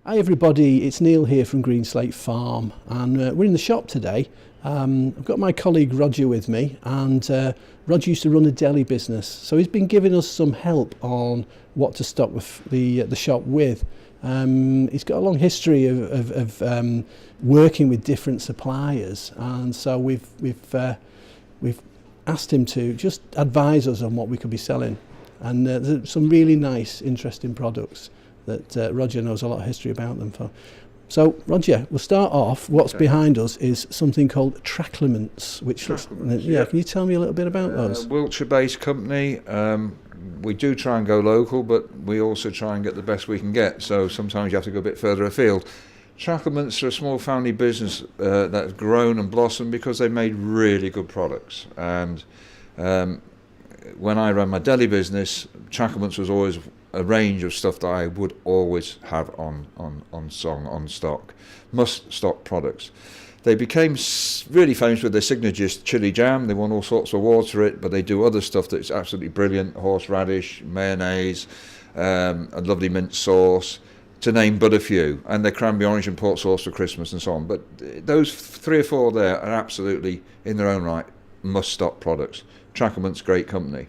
Hi everybody, it's Neil here from Greenslate Farm, and we're in the shop today. I've got my colleague Roger with me, and Roger used to run a deli business, so he's been giving us some help on what to stock with the shop with. He's got a long history of working with different suppliers, and so we've asked him to just advise us on what we could be selling, and there's some really nice, interesting products that Roger knows a lot of history about them for. So, Roger, we'll start off. What's behind us is something called Tracklements, which Tracklements, can you tell me a little bit about those? Wiltshire-based company. We do try and go local, but we also try and get the best we can get. So sometimes you have to go a bit further afield. Tracklements are a small family business that's grown and blossomed because they made really good products. And when I ran my deli business, Tracklements was always a range of stuff that I would always have on stock, must stock products. They became really famous with their signature chili jam. They won all sorts of awards for it, but they do other stuff that's absolutely brilliant: horseradish, mayonnaise, a lovely mint sauce, to name but a few, and their cranberry orange and pork sauce for Christmas and so on. But those 3 or 4 there are absolutely, in their own right, must stock products. Tracklements, great company.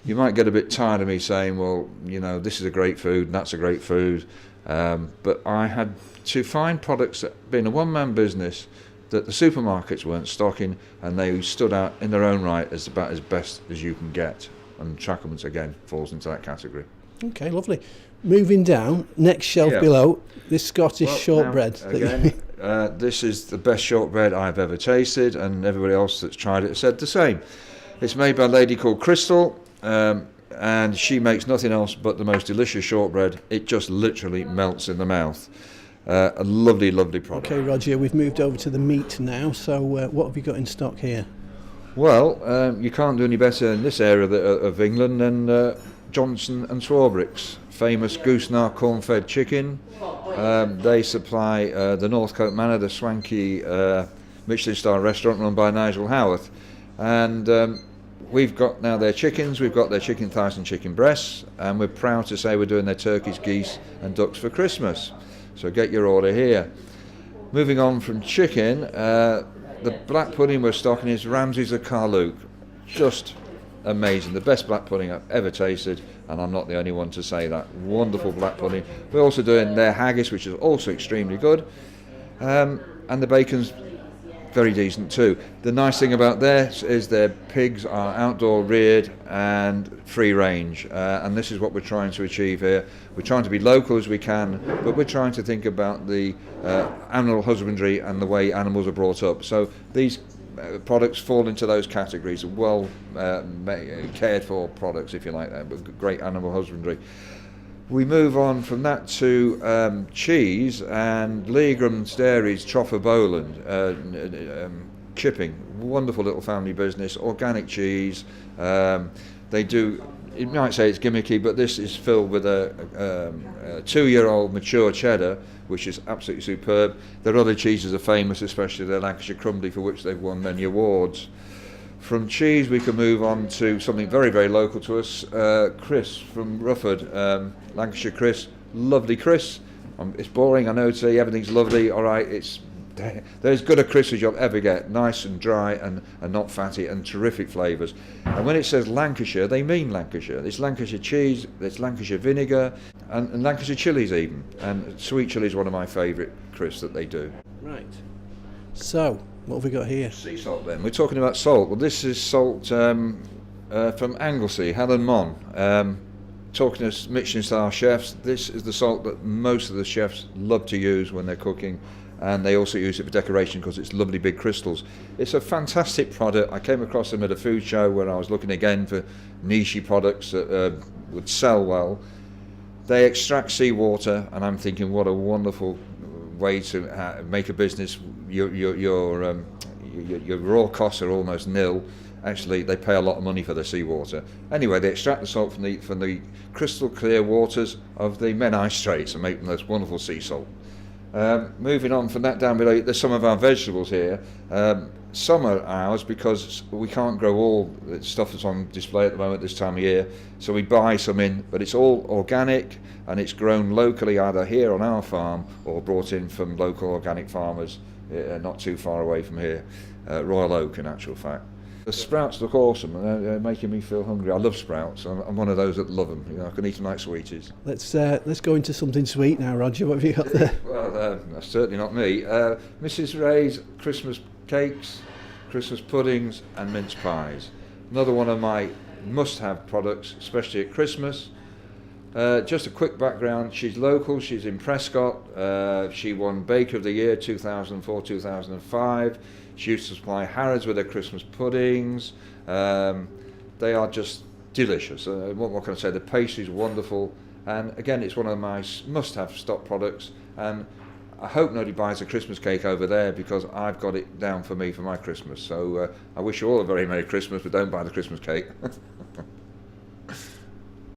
You might get a bit tired of me saying, well, you know, this is a great food and that's a great food. But I had to find products that, being a one-man business, that the supermarkets weren't stocking, and they stood out in their own right as about as best as you can get. And Tracklements, again, falls into that category. Okay, lovely. Moving down, next shelf below, this Scottish shortbread. Again, this is the best shortbread I've ever tasted, and everybody else that's tried it has said the same. It's made by a lady called Crystal. And she makes nothing else but the most delicious shortbread. It just literally melts in the mouth. A lovely, lovely product. Okay, Roger, we've moved over to the meat now, so what have you got in stock here? Well, you can't do any better in this area of England than Johnson and Swarbrick's famous Goosenark corn-fed chicken. They supply the Northcote Manor, the swanky Michelin-star restaurant run by Nigel Howarth. And we've got now their chickens, we've got their chicken thighs and chicken breasts, and we're proud to say we're doing their turkeys, geese and ducks for Christmas. So get your order here. Moving on from chicken, the black pudding we're stocking is Ramsay's of Carluke. Just amazing, the best black pudding I've ever tasted, and I'm not the only one to say that. Wonderful black pudding. We're also doing their haggis, which is also extremely good, and the bacon's very decent too. The nice thing about this is their pigs are outdoor reared and free range, and this is what we're trying to achieve here. We're trying to be local as we can, but we're trying to think about the animal husbandry and the way animals are brought up. So these products fall into those categories, well cared for products, if you like that, but great animal husbandry. We move on from that to cheese, and Leagram's Dairies, Troffer Bowland, chipping, wonderful little family business, organic cheese. They do, you might say it's gimmicky, but this is filled with a 2-year-old mature cheddar, which is absolutely superb. Their other cheeses are famous, especially their Lancashire Crumbly, for which they've won many awards. From cheese, we can move on to something very, very local to us, Chris from Rufford, Lancashire Chris, lovely Chris. It's boring, I know, to say everything's lovely, all right, they're as good a Chris as you'll ever get, nice and dry and not fatty, and terrific flavours. And when it says Lancashire, they mean Lancashire. It's Lancashire cheese, it's Lancashire vinegar, and Lancashire chilies even. And sweet chilli is one of my favourite Chris that they do. Right. So, what have we got here? Sea salt then. We're talking about salt. Well, this is salt from Anglesey, Helen Mon. Talking to Michelin star chefs, this is the salt that most of the chefs love to use when they're cooking, and they also use it for decoration because it's lovely big crystals. It's a fantastic product. I came across them at a food show where I was looking again for niche products that would sell well. They extract seawater, and I'm thinking what a wonderful way to make a business. Your raw costs are almost nil. Actually, they pay a lot of money for the seawater. Anyway, they extract the salt from the crystal clear waters of the Menai Straits and make them this wonderful sea salt. Moving on from that down below, there's some of our vegetables here. Some are ours because we can't grow all the stuff that's on display at the moment this time of year, so we buy some in, but it's all organic and it's grown locally either here on our farm or brought in from local organic farmers not too far away from here, Royal Oak in actual fact. The sprouts look awesome and they're making me feel hungry. I love sprouts. I'm one of those that love them. You know, I can eat them like sweeties. Let's go into something sweet now, Roger. What have you got there? Well, that's certainly not me. Mrs. Ray's Christmas cakes, Christmas puddings and mince pies. Another one of my must-have products, especially at Christmas. Just a quick background, she's local, she's in Prescott, she won Baker of the Year 2004-2005, she used to supply Harrods with their Christmas puddings. They are just delicious. What can I say, the pastry's wonderful, and again it's one of my must-have stock products, and I hope nobody buys a Christmas cake over there because I've got it down for me for my Christmas. So I wish you all a very Merry Christmas, but don't buy the Christmas cake.